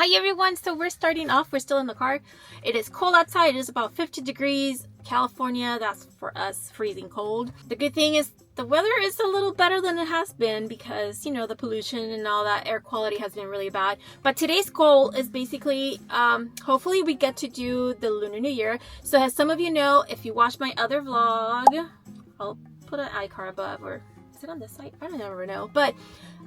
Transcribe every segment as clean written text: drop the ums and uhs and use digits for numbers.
Hi everyone, so we're starting off, we're still in the car. It is cold outside, it is about 50 degrees. California, that's for us freezing cold. The good thing is the weather is a little better than it has been because, you know, the pollution and all that air quality has been really bad. But today's goal is basically, hopefully we get to do the Lunar New Year. So as some of you know, if you watch my other vlog, I'll put an iCard above, or is it on this site? I don't ever know. But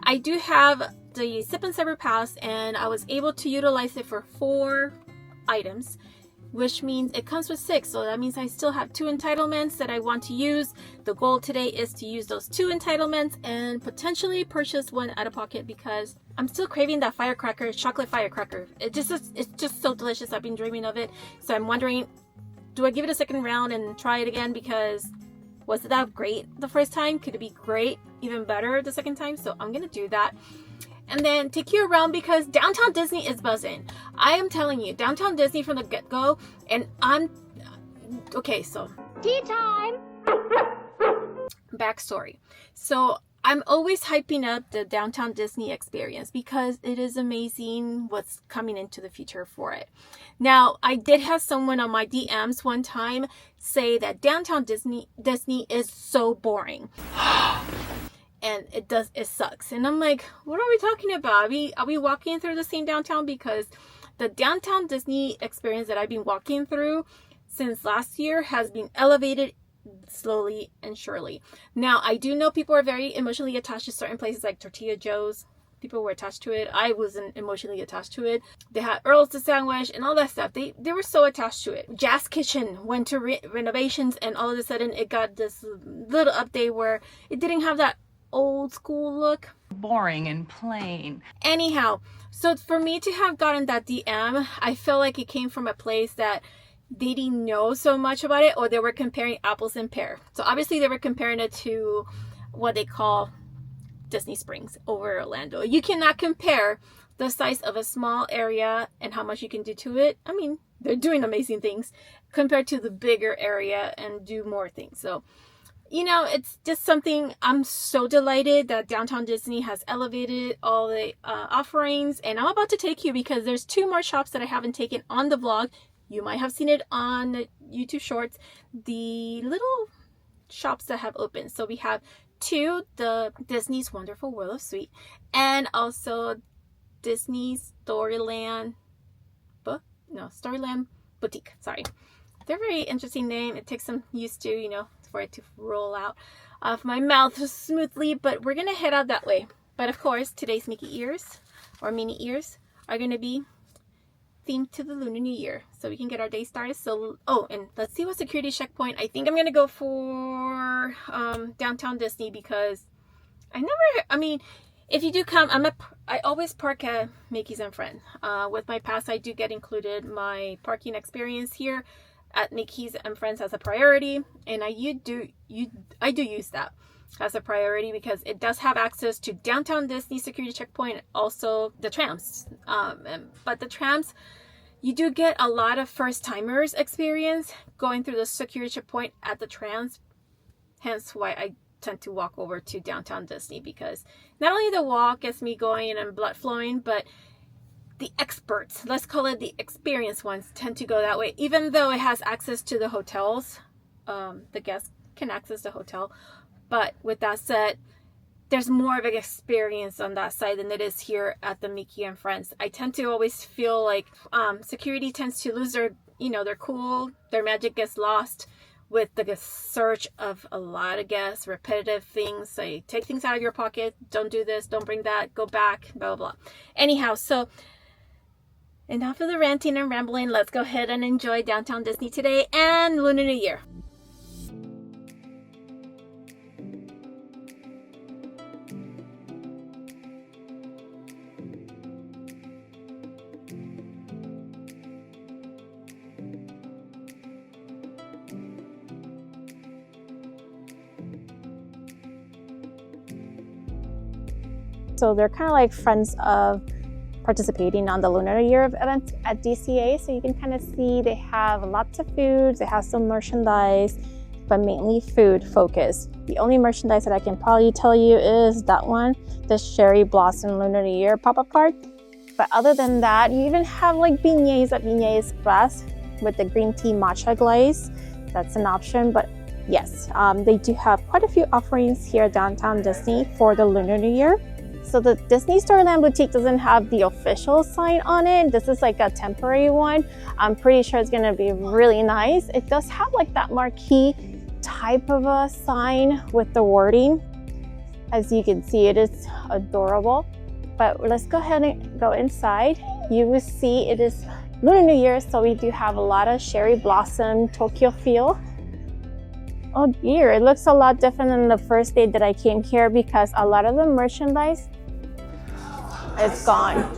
I do have the Sip and Savor Pass, and I was able to utilize it for 4 items, which means it comes with 6. So that means I still have 2 entitlements that I want to use. The goal today is to use those 2 entitlements and potentially purchase one out of pocket because I'm still craving that firecracker, chocolate firecracker. It's just so delicious. I've been dreaming of it. So I'm wondering, do I give it a second round and try it again? Because was it that great the first time? Could it be great, even better the second time? So I'm gonna do that. And then take you around because downtown Disney is buzzing. I am telling you, downtown Disney from the get-go. And okay, so tea time. Backstory. So I'm always hyping up the downtown Disney experience because it is amazing what's coming into the future for it. Now, I did have someone on my DMs one time say that downtown Disney is so boring. And it sucks. And I'm like, what are we talking about? Are we walking through the same downtown? Because the downtown Disney experience that I've been walking through since last year has been elevated slowly and surely. Now, I do know people are very emotionally attached to certain places like Tortilla Joe's. People were attached to it. I wasn't emotionally attached to it. They had Earl's the sandwich and all that stuff. They were so attached to it. Jazz Kitchen went to renovations, and all of a sudden it got this little update where it didn't have that old school look. Boring and plain. Anyhow, so for me to have gotten that DM, I feel like it came from a place that they didn't know so much about it, or they were comparing apples and pears. So obviously they were comparing it to what they call Disney Springs over Orlando. You cannot compare the size of a small area and how much you can do to it. I mean, they're doing amazing things compared to the bigger area and do more things. So, you know, it's just something. I'm so delighted that downtown Disney has elevated all the offerings, and I'm about to take you because there's 2 more shops that I haven't taken on the vlog. You might have seen it on the YouTube Shorts, the little shops that have opened. So we have 2, the Disney's Wonderful World of Sweet, and also Disney's Storyland Boutique. Sorry. They're a very interesting name. It takes some used to, you know, for it to roll out of my mouth smoothly, but we're gonna head out that way. But of course, today's Mickey ears or mini ears are gonna be themed to the Lunar New Year, so we can get our day started. So, and let's see what security checkpoint. I think I'm gonna go for downtown Disney because if you do come, I always park at Mickey's and Friends. With my pass, I do get included my parking experience here at Mickey's and Friends as a priority, and I do use that as a priority because it does have access to downtown Disney security checkpoint, also the trams. But the trams, you do get a lot of first-timers experience going through the security checkpoint at the trams, hence why I tend to walk over to downtown Disney, because not only the walk gets me going and blood flowing, but the experts, let's call it the experienced ones, tend to go that way. Even though it has access to the hotels, the guests can access the hotel. But with that said, there's more of an experience on that side than it is here at the Mickey and Friends. I tend to always feel like security tends to lose their cool, their magic gets lost with the surge of a lot of guests, repetitive things. Say, take things out of your pocket, don't do this, don't bring that, go back, blah, blah, blah. Anyhow, so enough of the ranting and rambling. Let's go ahead and enjoy downtown Disney today and Lunar New Year. So they're kind of like friends of participating on the Lunar New Year event at DCA. So you can kind of see they have lots of foods, they have some merchandise, but mainly food focused. The only merchandise that I can probably tell you is that one, the Cherry Blossom Lunar New Year pop-up card. But other than that, you even have like beignets at Beignet Express with the green tea matcha glaze. That's an option, but yes, they do have quite a few offerings here at Downtown Disney for the Lunar New Year. So the Disney Storyland Boutique doesn't have the official sign on it. This is like a temporary one. I'm pretty sure it's gonna be really nice. It does have like that marquee type of a sign with the wording. As you can see, it is adorable. But let's go ahead and go inside. You will see it is Lunar New Year, so we do have a lot of cherry blossom Tokyo feel. Oh dear, it looks a lot different than the first day that I came here because a lot of the merchandise is gone.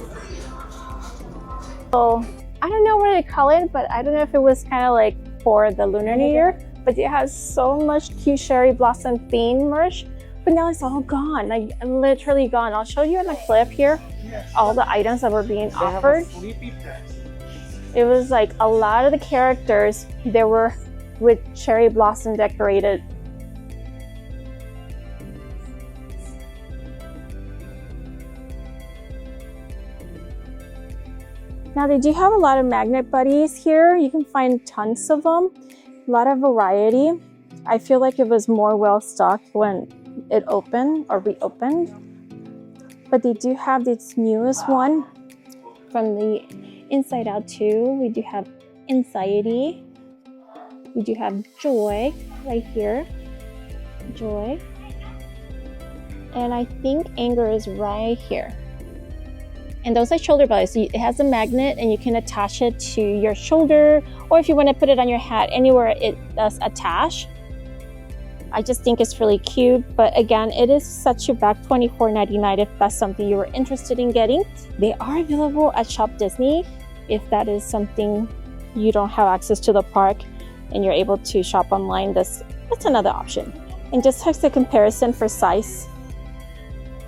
So I don't know what to call it, but I don't know if it was kind of like for the Lunar New Year, but it has so much cute cherry blossom theme merch, but now it's all gone, like literally gone. I'll show you in a clip here all the items that were being offered. It was like a lot of the characters, they were with cherry blossom decorated. Now they do have a lot of magnet buddies here. You can find tons of them, a lot of variety. I feel like it was more well stocked when it opened or reopened. But they do have this newest one from the Inside Out 2. We do have Anxiety. We do have Joy right here. Joy. And I think Anger is right here. And those are shoulder belts. So it has a magnet and you can attach it to your shoulder, or if you want to put it on your hat, anywhere it does attach. I just think it's really cute, but again, it is set you back $24.99 if that's something you were interested in getting. They are available at Shop Disney if that is something you don't have access to the park and you're able to shop online. That's another option. And just as a comparison for size,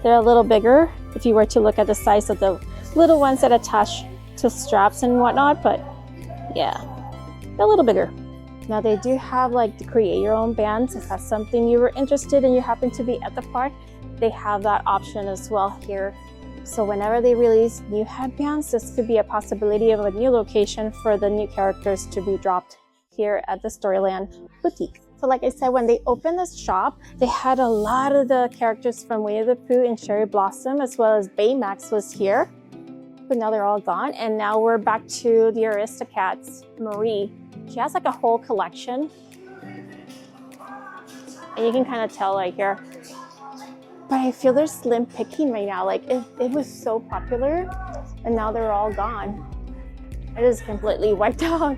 they're a little bigger if you were to look at the size of the little ones that attach to straps and whatnot, but yeah, they're a little bigger. Now they do have like the create your own bands. If that's something you were interested in, you happen to be at the park, they have that option as well here. So whenever they release new headbands, this could be a possibility of a new location for the new characters to be dropped here at the Storyland Boutique. So like I said, when they opened this shop, they had a lot of the characters from Winnie the Pooh and Cherry Blossom, as well as Baymax was here. But now they're all gone. And now we're back to the Aristocats, Marie. She has like a whole collection. And you can kind of tell right here. But I feel they're slim picking right now. Like it was so popular and now they're all gone. It is completely wiped out.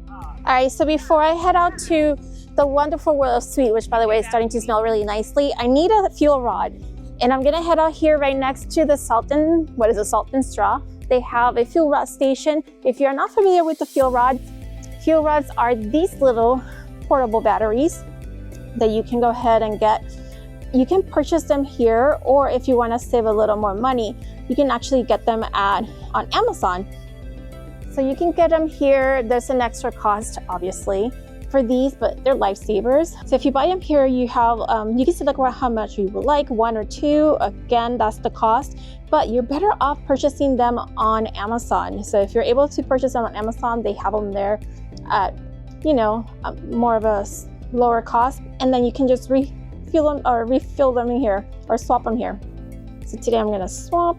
All right, so before I head out to the Wonderful World of Sweet, which by the way is starting to smell really nicely, I need a fuel rod. And I'm gonna head out here right next to the Salt and Straw. They have a fuel rod station. If you're not familiar with the fuel rods are these little portable batteries that you can go ahead and get. You can purchase them here, or if you wanna save a little more money, you can actually get them on Amazon. So you can get them here. There's an extra cost, obviously, for these, but they're lifesavers. So if you buy them here, you have you can select how much you would like, 1 or 2. Again, that's the cost, but you're better off purchasing them on Amazon. So if you're able to purchase them on Amazon, they have them there at, more of a lower cost, and then you can just refill them in here or swap them here. So today I'm gonna swap.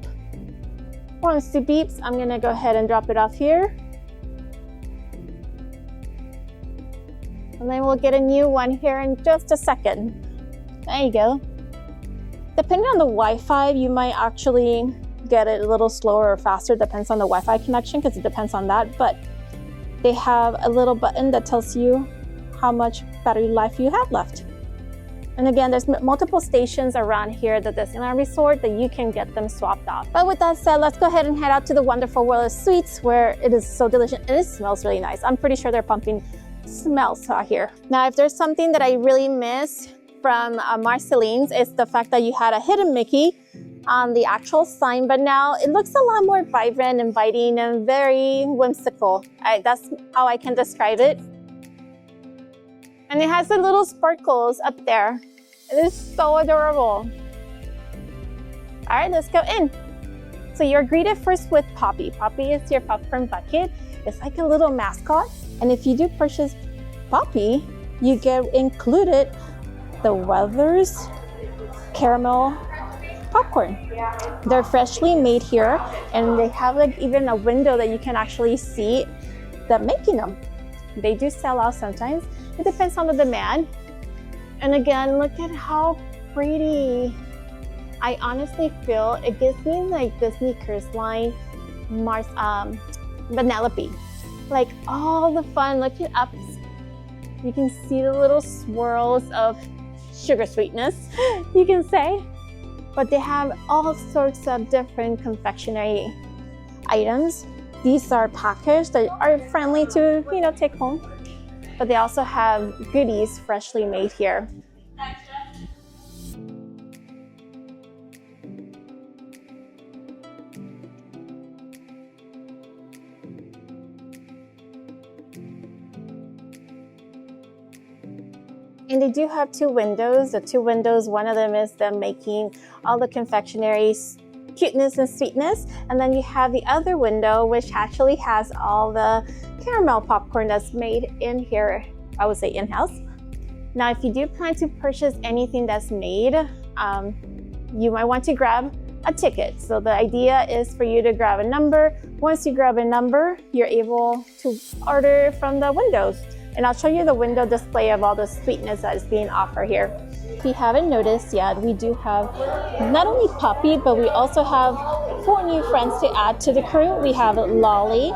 Once it beeps, I'm gonna go ahead and drop it off here. And then we'll get a new one here in just a second. There you go. Depending on the Wi-Fi, you might actually get it a little slower or faster, depends on the Wi-Fi connection, because it depends on that. But they have a little button that tells you how much battery life you have left. And again, there's multiple stations around here at the Disneyland Resort that you can get them swapped out. But with that said, let's go ahead and head out to the Wonderful World of Sweets, where it is so delicious and it smells really nice. I'm pretty sure they're pumping smells out here. Now, if there's something that I really miss from Marceline's, it's the fact that you had a hidden Mickey on the actual sign, but now it looks a lot more vibrant, inviting, and very whimsical. That's how I can describe it. And it has the little sparkles up there. It is so adorable. All right, let's go in. So you're greeted first with Poppy. Poppy is your popcorn bucket. It's like a little mascot. And if you do purchase Poppy, you get included the Weathers caramel popcorn. They're freshly made here, and they have like even a window that you can actually see them making them. They do sell out sometimes. It depends on the demand. And again, look at how pretty. I honestly feel it gives me like Disney Cruise Line Vanellope. Like all the fun, look it up. You can see the little swirls of sugar sweetness, you can say. But they have all sorts of different confectionery items. These are packaged that are friendly to, take home. But they also have goodies freshly made here. And they do have two windows. The two windows, one of them is them making all the confectionery cuteness and sweetness. And then you have the other window, which actually has all the caramel popcorn that's made in here, I would say in-house. Now, if you do plan to purchase anything that's made, you might want to grab a ticket. So the idea is for you to grab a number. Once you grab a number, you're able to order from the windows. And I'll show you the window display of all the sweetness that is being offered here. If you haven't noticed yet, we do have not only Poppy, but we also have 4 new friends to add to the crew. We have Lolly,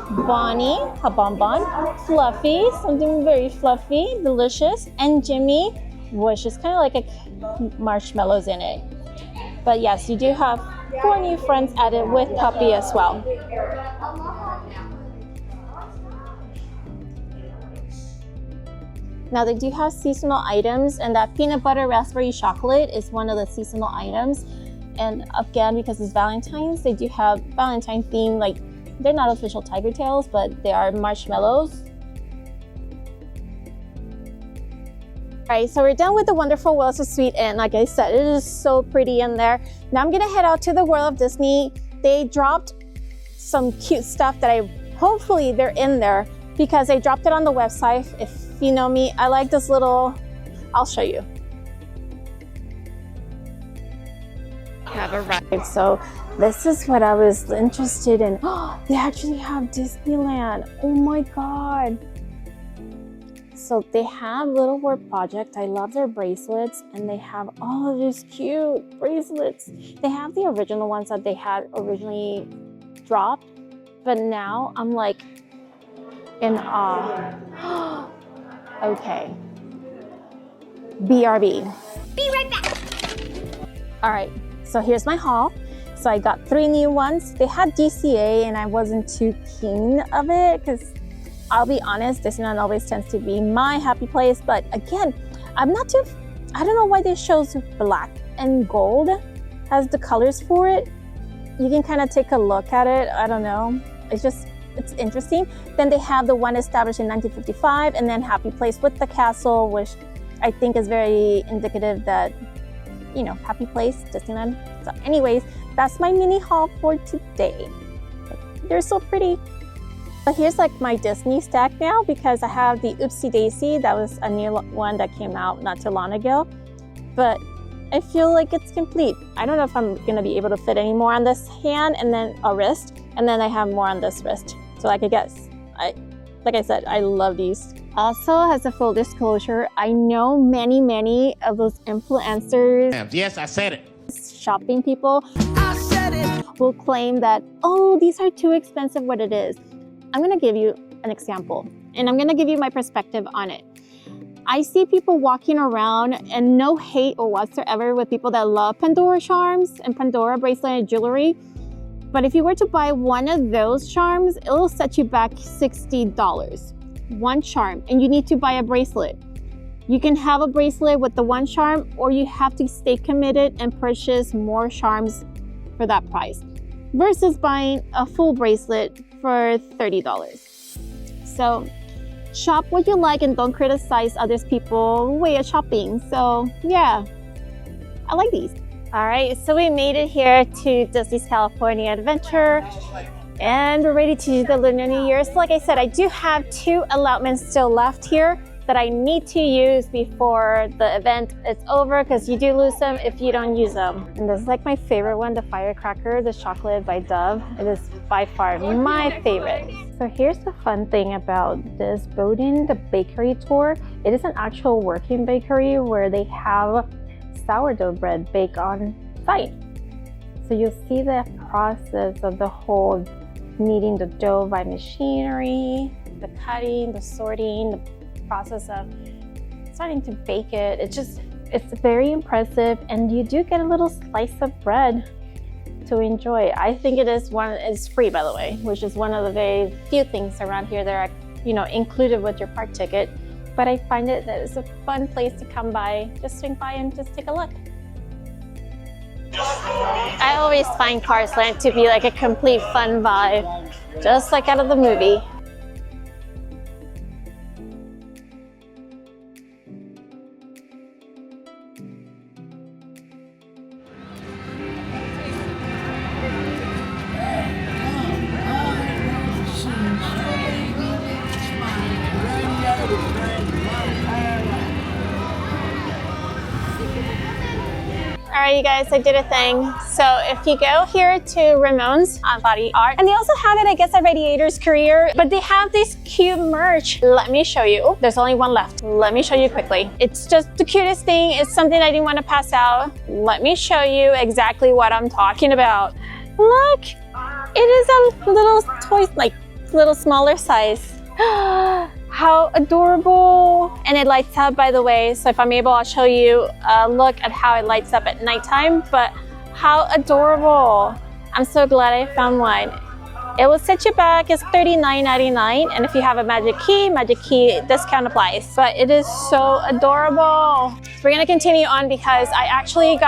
Bonnie, a bonbon, Fluffy, something very fluffy, delicious, and Jimmy, which is kind of like a marshmallows in it. But yes, you do have 4 new friends added with Poppy as well. Now they do have seasonal items, and that peanut butter raspberry chocolate is one of the seasonal items. And again, because it's Valentine's, they do have Valentine theme, like they're not official tiger tails, but they are marshmallows. All right, so we're done with the wonderful Worlds of Sweet, and like I said, it is so pretty in there. Now I'm gonna head out to the World of Disney. They dropped some cute stuff that hopefully they're in there, because they dropped it on the website. If you know me, I like this little, I'll show you. Have arrived. So this is what I was interested in. Oh, they actually have Disneyland. Oh my God. So they have Little Word Project. I love their bracelets, and they have all of these cute bracelets. They have the original ones that they had originally dropped, but now I'm like in awe. Okay. BRB. Be right back. All right, so here's my haul. So I got 3 new ones. They had DCA, and I wasn't too keen of it because I'll be honest, Disneyland always tends to be my happy place. But again, I don't know why this shows black and gold as the colors for it. You can kind of take a look at it. I don't know. It's interesting. Then they have the one established in 1955, and then Happy Place with the castle, which I think is very indicative that, Happy Place, Disneyland. So anyways, that's my mini haul for today. They're so pretty. But here's like my Disney stack now, because I have the Oopsie Daisy. That was a new one that came out not too long ago. But I feel like it's complete. I don't know if I'm gonna be able to fit any more on this hand and then a wrist, and then I have more on this wrist. So like I guess, like I said, I love these. Also, as a full disclosure, I know many of those influencers. Yes, I said it. Shopping people will claim that, oh, these are too expensive what it is. I'm gonna give you an example, and I'm gonna give you my perspective on it. I see people walking around, and no hate or whatsoever with people that love Pandora charms and Pandora bracelet and jewelry. But if you were to buy one of those charms, it'll set you back $60. One charm, and you need to buy a bracelet. You can have a bracelet with the one charm, or you have to stay committed and purchase more charms for that price, versus buying a full bracelet for $30. So shop what you like and don't criticize others people's way of shopping. So yeah, I like these. All right, so we made it here to Disney's California Adventure, and we're ready to do the Lunar New Year. So like I said, I do have 2 allotments still left here that I need to use before the event is over, because you do lose them if you don't use them. And this is like my favorite one, the firecracker, the chocolate by Dove. It is by far my favorite. So here's the fun thing about this Bowden, the bakery tour. It is an actual working bakery where they have sourdough bread baked on site. So you'll see the process of the whole kneading the dough by machinery, the cutting, the sorting, the process of starting to bake it. It's very impressive, and you do get a little slice of bread to enjoy. I think it's free, by the way, which is one of the very few things around here that are, included with your park ticket. But I find that it's a fun place to come by, just swing by and just take a look. I always find Cars Land to be like a complete fun vibe, just like out of the movie. All right, you guys, I did a thing. So if you go here to Ramon's body art, and they also have it, I guess, at Radiator's Career, but they have this cute merch. Let me show you. There's only one left. Let me show you quickly. It's just the cutest thing. It's something I didn't want to pass out. Let me show you exactly what I'm talking about. Look, it is a little toy, like little smaller size. How adorable. And it lights up, by the way, so if I'm able, I'll show you a look at how it lights up at nighttime, but how adorable. I'm so glad I found one. It will set you back. It's $39.99, and if you have a Magic Key discount applies. But it is so adorable. So we're gonna continue on because I actually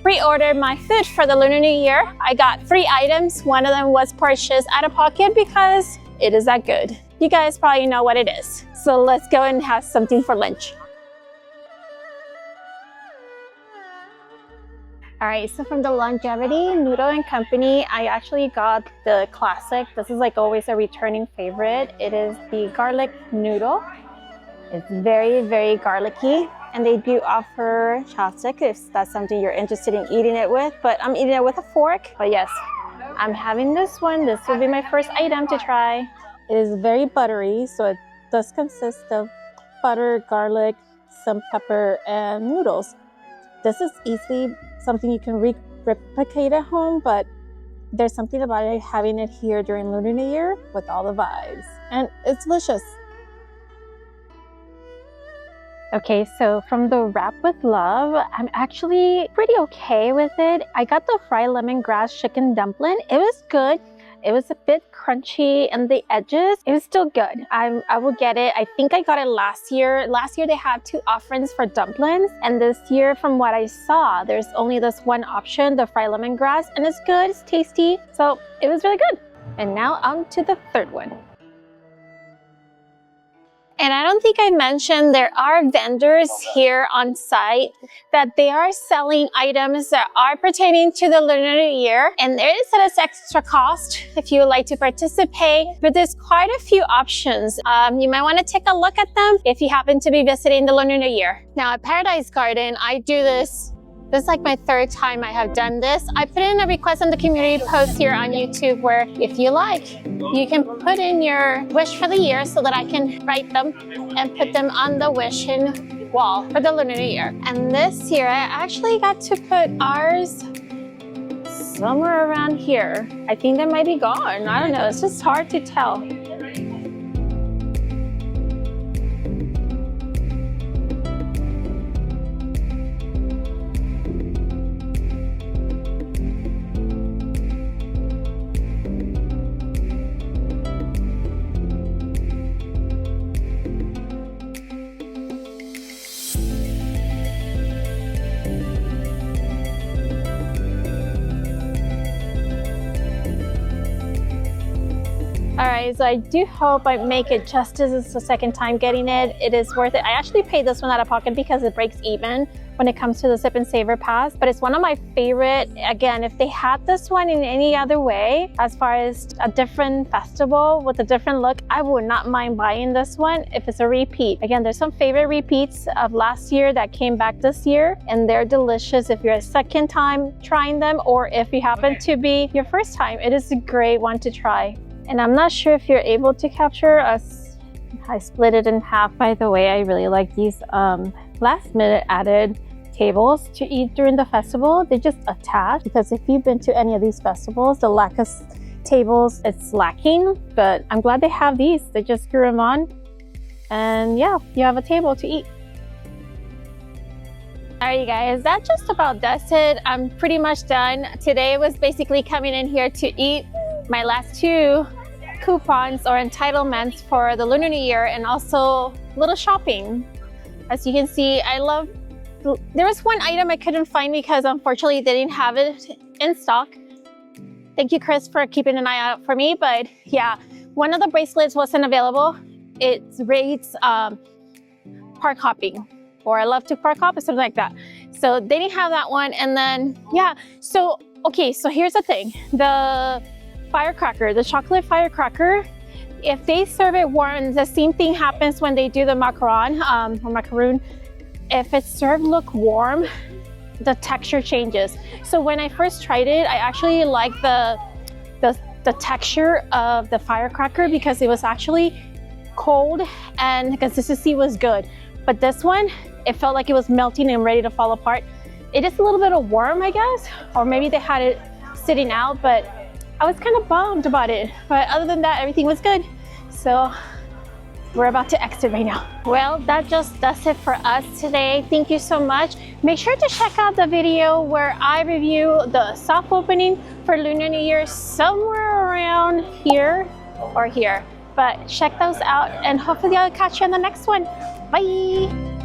pre-ordered my food for the Lunar New Year. I got 3 items. One of them was purchased out of pocket because it is that good. You guys probably know what it is. So let's go and have something for lunch. All right, so from the Longevity Noodle and Company, I actually got the classic. This is like always a returning favorite. It is the garlic noodle. It's very, very garlicky. And they do offer chopstick if that's something you're interested in eating it with, but I'm eating it with a fork. But yes, I'm having this one. This will be my first item to try. It is very buttery, so it does consist of butter, garlic, some pepper, and noodles. This is easily something you can replicate at home, but there's something about it having it here during Lunar New Year with all the vibes. And it's delicious. Okay, so from the Wrap with Love, I'm actually pretty okay with it. I got the fried lemongrass chicken dumpling. It was good. It was a bit crunchy and the edges. It was still good. I will get it. I think I got it last year. Last year they had 2 offerings for dumplings, and this year from what I saw, there's only this one option, the fried lemongrass, and it's good, it's tasty. So it was really good. And now on to the third one. And I don't think I mentioned there are vendors here on site that they are selling items that are pertaining to the Lunar New Year. And there is an extra cost if you would like to participate, but there's quite a few options. You might want to take a look at them if you happen to be visiting the Lunar New Year. Now at Paradise Garden, I do this. This is like my 3rd time I have done this. I put in a request on the community post here on YouTube where if you like, you can put in your wish for the year so that I can write them and put them on the wishing wall for the Lunar New Year. And this year I actually got to put ours somewhere around here. I think they might be gone. I don't know, it's just hard to tell. All right, so I do hope I make it justice. This is the second time getting it. It is worth it. I actually paid this one out of pocket because it breaks even when it comes to the Sip and Savor Pass, but it's one of my favorite. Again, if they had this one in any other way, as far as a different festival with a different look, I would not mind buying this one if it's a repeat. Again, there's some favorite repeats of last year that came back this year, and they're delicious if you're a second time trying them, or if you happen to be your first time. It is a great one to try. And I'm not sure if you're able to capture us. I split it in half. By the way, I really like these last minute added tables to eat during the festival. They just attach, because if you've been to any of these festivals, the lack of tables, it's lacking, but I'm glad they have these. They just screw them on and yeah, you have a table to eat. All right, you guys, that just about does it. I'm pretty much done. Today was basically coming in here to eat my last 2 coupons or entitlements for the Lunar New Year, and also little shopping. As you can see, there was one item I couldn't find because unfortunately they didn't have it in stock. Thank you, Chris, for keeping an eye out for me. But yeah, one of the bracelets wasn't available. It rates park hopping, or I love to park hop or something like that. So they didn't have that one. And then, yeah, so, okay, so here's the thing. The firecracker, the chocolate firecracker, if they serve it warm, the same thing happens when they do the macaron or macaroon. If it's served lukewarm, the texture changes. So when I first tried it, I actually liked the texture of the firecracker because it was actually cold and the consistency was good. But this one, it felt like it was melting and ready to fall apart. It is a little bit of warm, I guess, or maybe they had it sitting out, but I was kind of bummed about it. But other than that, everything was good. So we're about to exit right now. Well, that just does it for us today. Thank you so much. Make sure to check out the video where I review the soft opening for Lunar New Year, somewhere around here or here. But check those out, and hopefully I'll catch you on the next one. Bye.